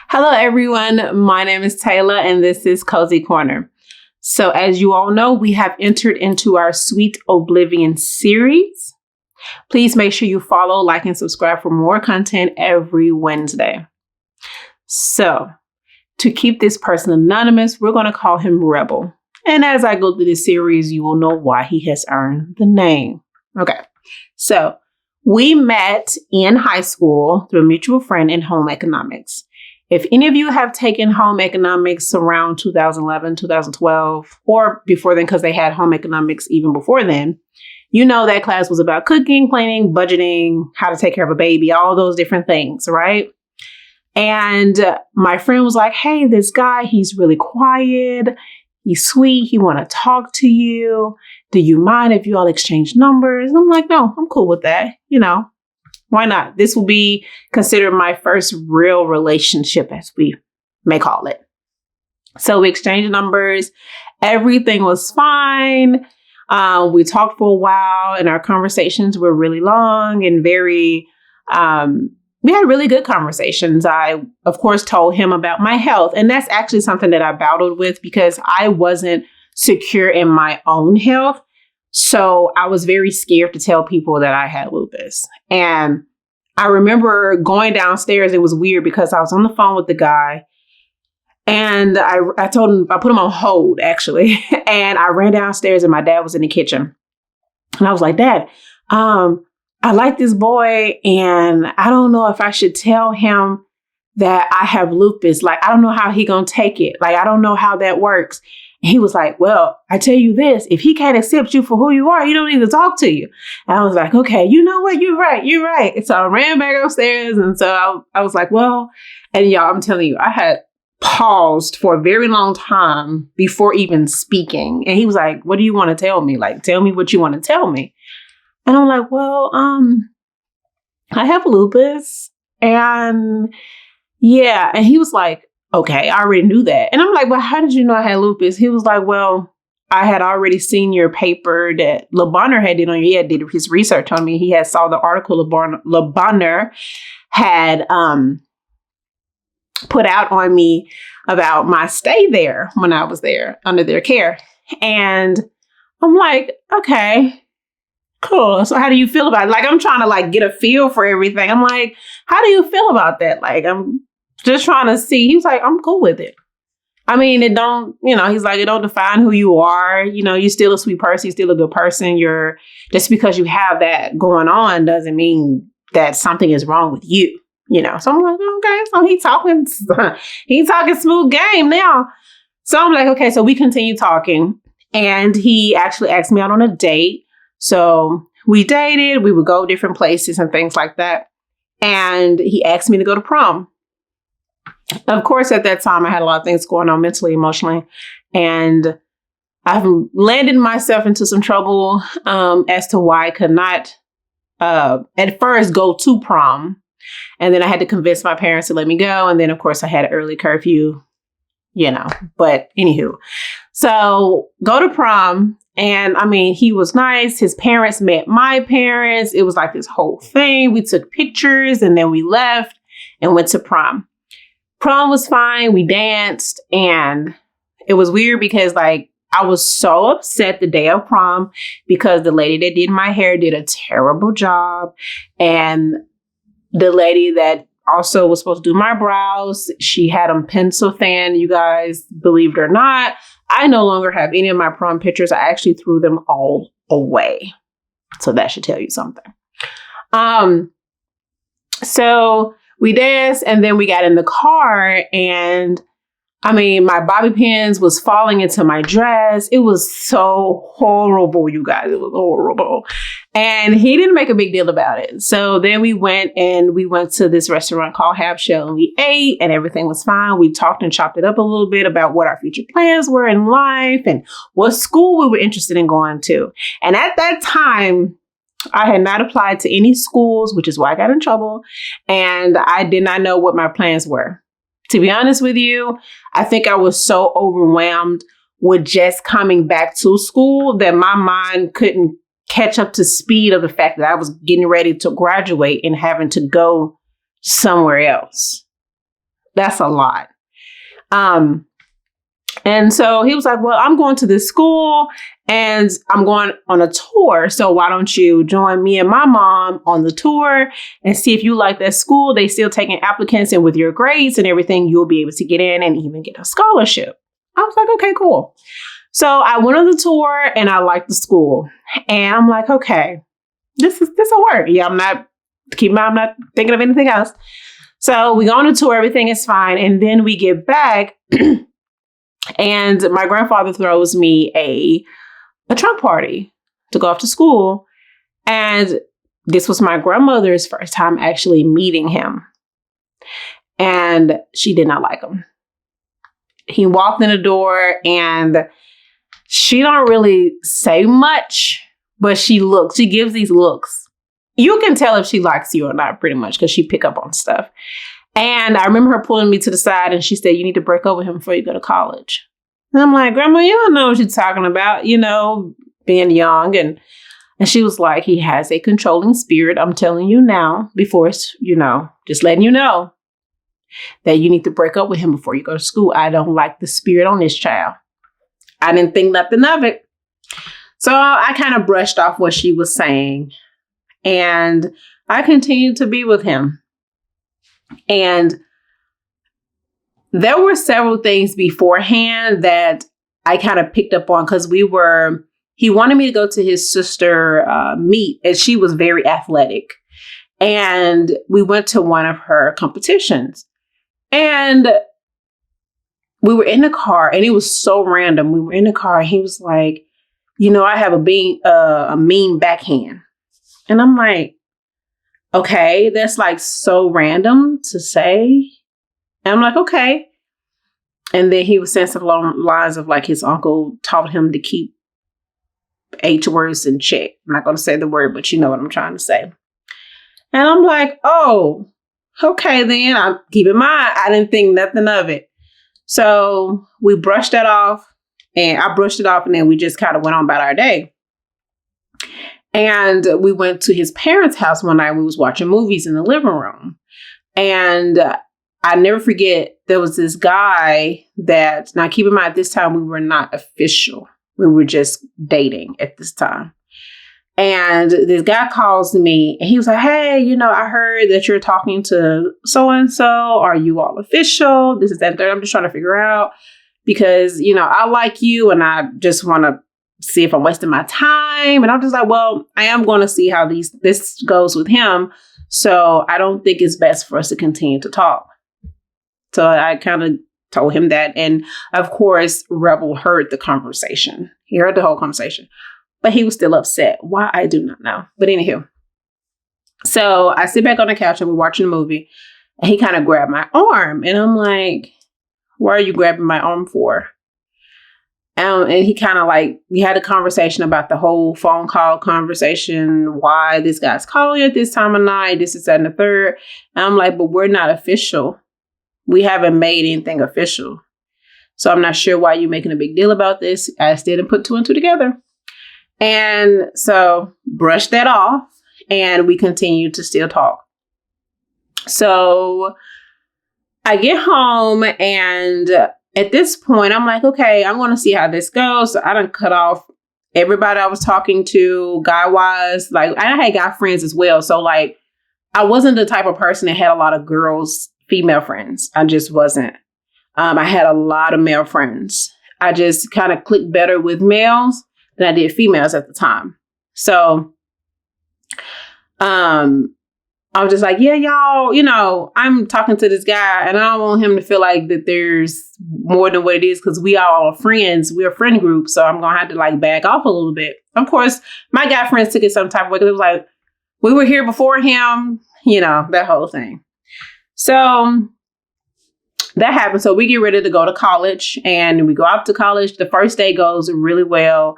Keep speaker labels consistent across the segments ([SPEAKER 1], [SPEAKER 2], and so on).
[SPEAKER 1] Hello, everyone. My name is Taylor, and this is Cozy Corner. So, as you all know, we have entered into our Sweet Oblivion series. Please make sure you follow, like, and subscribe for more content every Wednesday. So, to keep this person anonymous, we're going to call him Rebel. And as I go through this series, you will know why he has earned the name. Okay. So, we met in high school through a mutual friend in home economics. If any of you have taken home economics around 2011, 2012, or before then, because they had home economics even before then, you know that class was about cooking, cleaning, budgeting, how to take care of a baby, all those different things, right? And my friend was like, hey, this guy, he's really quiet. He's sweet. He want to talk to you. Do you mind if you all exchange numbers? And I'm like, no, I'm cool with that. Why not? This will be considered my first real relationship, as we may call it. So we exchanged numbers. Everything was fine. We talked for a while, and our conversations were really long and we had really good conversations. I, of course, told him about my health. And that's actually something that I battled with because I wasn't secure in my own health. So I was very scared to tell people that I had lupus. And I remember going downstairs. It was weird because I was on the phone with the guy and I told him, I put him on hold actually. And I ran downstairs and my dad was in the kitchen. And I was like, Dad, I like this boy and I don't know if I should tell him that I have lupus. Like, I don't know how he gonna take it. Like, I don't know how that works. And he was like, well, I tell you this, if he can't accept you for who you are, he don't need to talk to you. And I was like, okay, you know what? You're right. And so I ran back upstairs. And so I was like, well, and y'all, I'm telling you, I had paused for a very long time before even speaking. And he was like, what do you want to tell me? Like, tell me what you want to tell me. And I'm like, well, I have lupus. And yeah. And he was like, okay, I already knew that. And I'm like, well, how did you know I had lupus? He was like, well, I had already seen your paper that LeBonner had did on you. He had did his research on me. He had saw the article LeBonner had put out on me about my stay there when I was there under their care. And I'm like, okay, cool. So how do you feel about it? Like, I'm trying to get a feel for everything. I'm like, how do you feel about that? Like, I'm just trying to see. He was like, I'm cool with it. I mean, it don't, he's like, it don't define who you are. You're still a sweet person. You're still a good person. Just because you have that going on doesn't mean that something is wrong with you, So I'm like, okay, so he's talking smooth game now. So I'm like, okay, so we continue talking. And he actually asked me out on a date. So we dated, we would go different places and things like that. And he asked me to go to prom. Of course, at that time, I had a lot of things going on mentally, emotionally, and I've landed myself into some trouble as to why I could not at first go to prom. And then I had to convince my parents to let me go. And then, of course, I had an early curfew, but anywho, so go to prom. And I mean, he was nice. His parents met my parents. It was like this whole thing. We took pictures and then we left and went to prom. Prom was fine. We danced and it was weird because I was so upset the day of prom because the lady that did my hair did a terrible job. And the lady that also was supposed to do my brows, she had them pencil thin. You guys, believe it or not, I no longer have any of my prom pictures. I actually threw them all away. So that should tell you something. So we danced and then we got in the car and I mean, my bobby pins was falling into my dress. It was so horrible, you guys. It was horrible. And he didn't make a big deal about it. So then we went to this restaurant called Half Shell and we ate and everything was fine. We talked and chopped it up a little bit about what our future plans were in life and what school we were interested in going to. And at that time, I had not applied to any schools, which is why I got in trouble. And I did not know what my plans were. To be honest with you, I think I was so overwhelmed with just coming back to school that my mind couldn't catch up to speed of the fact that I was getting ready to graduate and having to go somewhere else. That's a lot. And so he was like, well, I'm going to this school and I'm going on a tour. So why don't you join me and my mom on the tour and see if you like that school? They still taking applicants, and with your grades and everything, you'll be able to get in and even get a scholarship. I was like, okay, cool. So I went on the tour and I liked the school. And I'm like, okay, this will work. Yeah, I'm not thinking of anything else. So we go on a tour, everything is fine. And then we get back and my grandfather throws me a trunk party to go off to school. And this was my grandmother's first time actually meeting him. And she did not like him. He walked in the door and she don't really say much, but she gives these looks. You can tell if she likes you or not, pretty much, because she pick up on stuff. And I remember her pulling me to the side and she said, you need to break up with him before you go to college. And I'm like, Grandma, you don't know what you're talking about, being young. And she was like, he has a controlling spirit. I'm telling you now, before it's, just letting you know that you need to break up with him before you go to school. I don't like the spirit on this child. I didn't think nothing of it. So I kind of brushed off what she was saying. And I continued to be with him. And there were several things beforehand that I kind of picked up on because he wanted me to go to his sister meet, and she was very athletic. And we went to one of her competitions. And we were in the car, and it was so random. We were in the car, and he was like, I have a mean backhand. And I'm like, okay, that's like so random to say. And I'm like, okay. And then he was saying something along the lines of like his uncle taught him to keep H words in check. I'm not going to say the word, but you know what I'm trying to say. And I'm like, oh, okay, then I'm keep in mind, I didn't think nothing of it. So we brushed that off, and I brushed it off, and then we just kind of went on about our day. And we went to his parents' house one night. We was watching movies in the living room. And I never forget, there was this guy that, now keep in mind, at this time, we were not official. We were just dating at this time. And this guy calls me, and he was like, hey, I heard that you're talking to so-and-so. Are you all official? This is that and third. I'm just trying to figure out because, I like you, and I just want to see if I'm wasting my time. And I'm just like, well, I am going to see how this goes with him. So I don't think it's best for us to continue to talk. So I kind of told him that. And of course, Rebel heard the conversation. He heard the whole conversation, but he was still upset. Why? I do not know. But anywho, so I sit back on the couch and we're watching the movie, and he kind of grabbed my arm, and I'm like, why are you grabbing my arm for? And he kind of we had a conversation about the whole phone call conversation, why this guy's calling at this time of night, this is that and the third. And I'm like, but we're not official. We haven't made anything official. So I'm not sure why you're making a big deal about this. I just didn't put two and two together. And so brushed that off, and we continued to still talk. So I get home, and at this point, I'm like, okay, I'm going to see how this goes. So I done cut off everybody I was talking to, guy-wise. I had guy friends as well. So, I wasn't the type of person that had a lot of girls, female friends. I just wasn't. I had a lot of male friends. I just kind of clicked better with males than I did females at the time. So, I was just like, yeah, y'all, I'm talking to this guy, and I don't want him to feel like that there's more than what it is, because we all are friends. We're a friend group. So I'm going to have to back off a little bit. Of course, my guy friends took it some type of way, because it was like, we were here before him, that whole thing. So that happened. So we get ready to go to college, and we go out to college. The first day goes really well.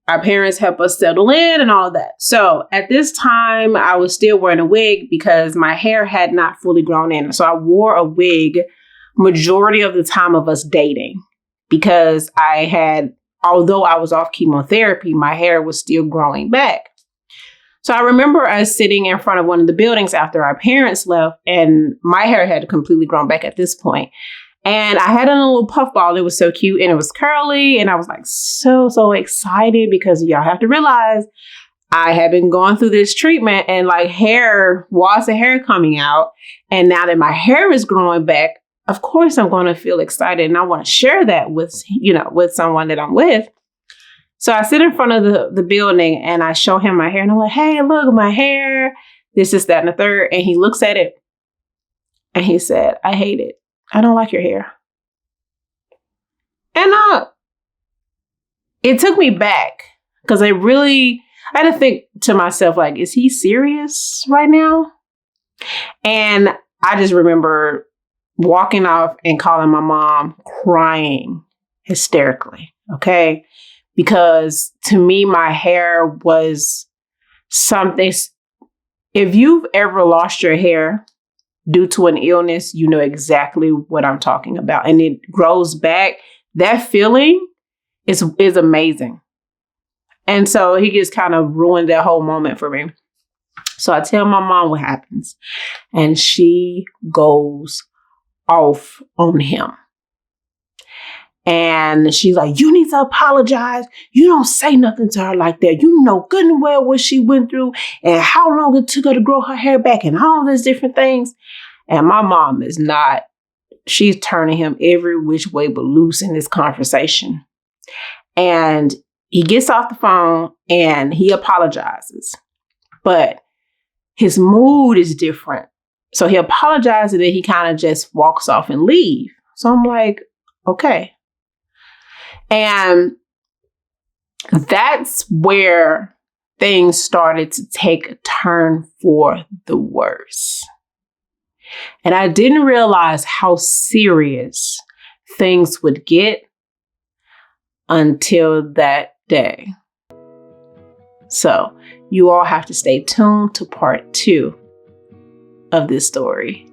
[SPEAKER 1] Our parents help us settle in and all of that. So at this time, I was still wearing a wig because my hair had not fully grown in. So I wore a wig majority of the time of us dating, because although I was off chemotherapy, my hair was still growing back. So I remember us sitting in front of one of the buildings after our parents left, and my hair had completely grown back at this point. And I had a little puff ball. It was so cute and it was curly. And I was like so excited because y'all have to realize I had been going through this treatment and like wads of hair coming out. And now that my hair is growing back, of course I'm going to feel excited and I want to share that with someone that I'm with. So I sit in front of the building and I show him my hair and I'm like, hey, look at my hair. This is that and the third. And he looks at it and he said, I hate it. I don't like your hair. And it took me back because I had to think to myself, like, is he serious right now? And I just remember walking off and calling my mom, crying hysterically. Okay. Because to me, my hair was something. If you've ever lost your hair due to an illness, you know exactly what I'm talking about. And it grows back. That feeling is amazing. And so he just kind of ruined that whole moment for me. So I tell my mom what happens. And she goes off on him. And she's like, you need to apologize. You don't say nothing to her like that. You know good and well what she went through and how long it took her to grow her hair back and all these different things. And my mom is not. She's turning him every which way but loose in this conversation. And he gets off the phone and he apologizes. But his mood is different. So he apologizes and then he kind of just walks off and leaves. So I'm like, okay. And that's where things started to take a turn for the worse. And I didn't realize how serious things would get until that day. So you all have to stay tuned to part 2 of this story.